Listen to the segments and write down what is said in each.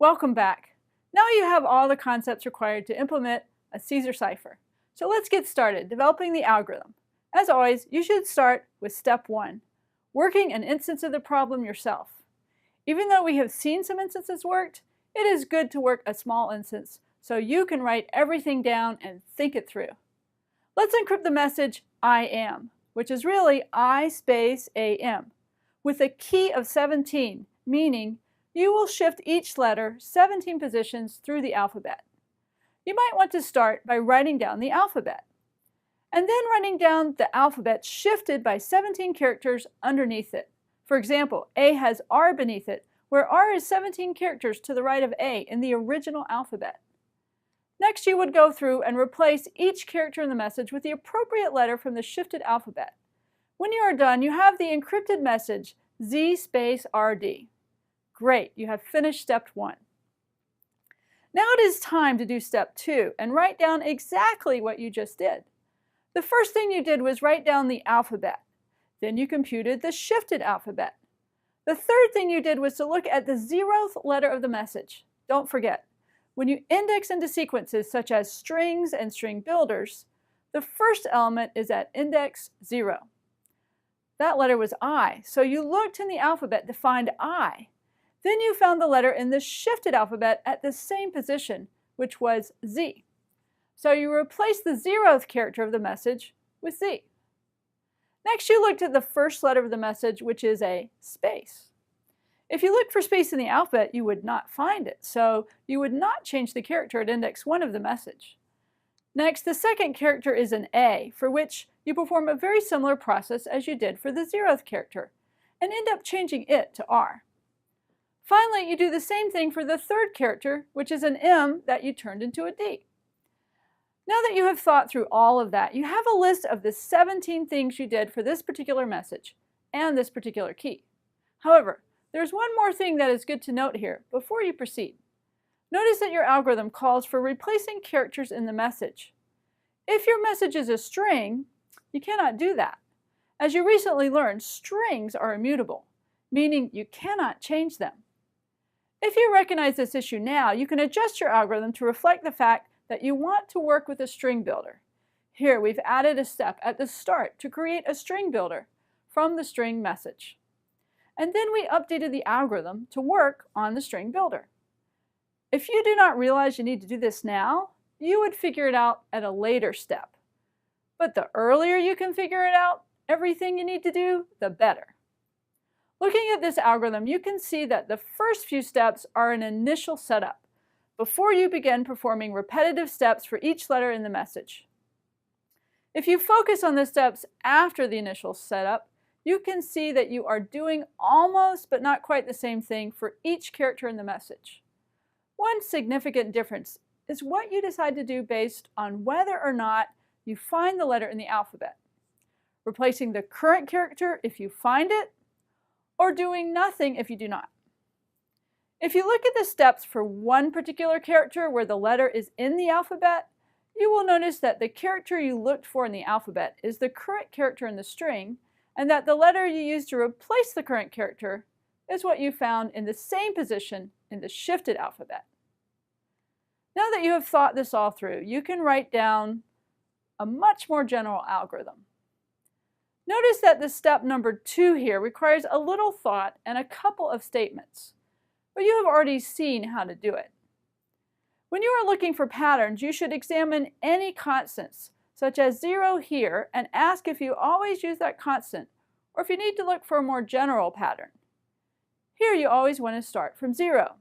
Welcome back. Now you have all the concepts required to implement a Caesar cipher. So let's get started developing the algorithm. As always, you should start with step 1, working an instance of the problem yourself. Even though we have seen some instances worked, it is good to work a small instance so you can write everything down and think it through. Let's encrypt the message I am, which is really I space AM, with a key of 17, meaning you will shift each letter 17 positions through the alphabet. You might want to start by writing down the alphabet, and then writing down the alphabet shifted by 17 characters underneath it. For example, A has R beneath it, where R is 17 characters to the right of A in the original alphabet. Next, you would go through and replace each character in the message with the appropriate letter from the shifted alphabet. When you are done, you have the encrypted message Z space RD. Great, you have finished step 1. Now it is time to do step 2 and write down exactly what you just did. The first thing you did was write down the alphabet. Then you computed the shifted alphabet. The third thing you did was to look at the 0th letter of the message. Don't forget, when you index into sequences such as strings and string builders, the first element is at index 0. That letter was I, so you looked in the alphabet to find I. Then you found the letter in the shifted alphabet at the same position, which was Z. So you replaced the 0th character of the message with Z. Next, you looked at the first letter of the message, which is a space. If you looked for space in the alphabet, you would not find it, so you would not change the character at index 1 of the message. Next, the second character is an A, for which you perform a very similar process as you did for the 0th character, and end up changing it to R. Finally, you do the same thing for the third character, which is an M that you turned into a D. Now that you have thought through all of that, you have a list of the 17 things you did for this particular message and this particular key. However, there's one more thing that is good to note here before you proceed. Notice that your algorithm calls for replacing characters in the message. If your message is a string, you cannot do that. As you recently learned, strings are immutable, meaning you cannot change them. If you recognize this issue now, you can adjust your algorithm to reflect the fact that you want to work with a string builder. Here we've added a step at the start to create a string builder from the string message. And then we updated the algorithm to work on the string builder. If you do not realize you need to do this now, you would figure it out at a later step. But the earlier you can figure it out, everything you need to do, the better. Looking at this algorithm, you can see that the first few steps are an initial setup before you begin performing repetitive steps for each letter in the message. If you focus on the steps after the initial setup, you can see that you are doing almost but not quite the same thing for each character in the message. One significant difference is what you decide to do based on whether or not you find the letter in the alphabet. Replacing the current character if you find it, or doing nothing if you do not. If you look at the steps for one particular character where the letter is in the alphabet, you will notice that the character you looked for in the alphabet is the current character in the string, and that the letter you used to replace the current character is what you found in the same position in the shifted alphabet. Now that you have thought this all through, you can write down a much more general algorithm. Notice that the step number 2 here requires a little thought and a couple of statements, but you have already seen how to do it. When you are looking for patterns, you should examine any constants, such as 0 here, and ask if you always use that constant, or if you need to look for a more general pattern. Here you always want to start from 0.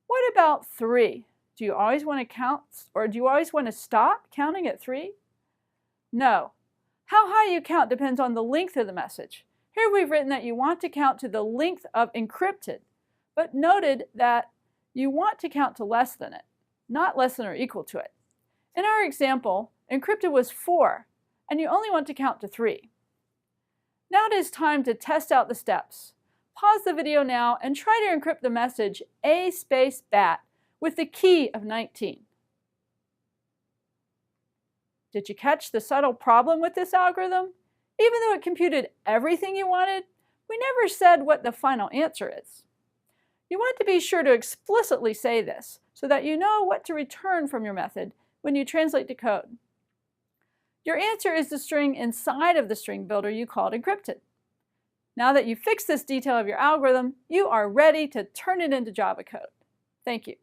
What about 3? Do you always want to count, or do you always want to stop counting at 3? No. How high you count depends on the length of the message. Here we've written that you want to count to the length of encrypted, but noted that you want to count to less than it, not less than or equal to it. In our example, encrypted was 4, and you only want to count to 3. Now it is time to test out the steps. Pause the video now and try to encrypt the message A space bat with the key of 19. Did you catch the subtle problem with this algorithm? Even though it computed everything you wanted, we never said what the final answer is. You want to be sure to explicitly say this so that you know what to return from your method when you translate to code. Your answer is the string inside of the string builder you called encrypted. Now that you've fixed this detail of your algorithm, you are ready to turn it into Java code. Thank you.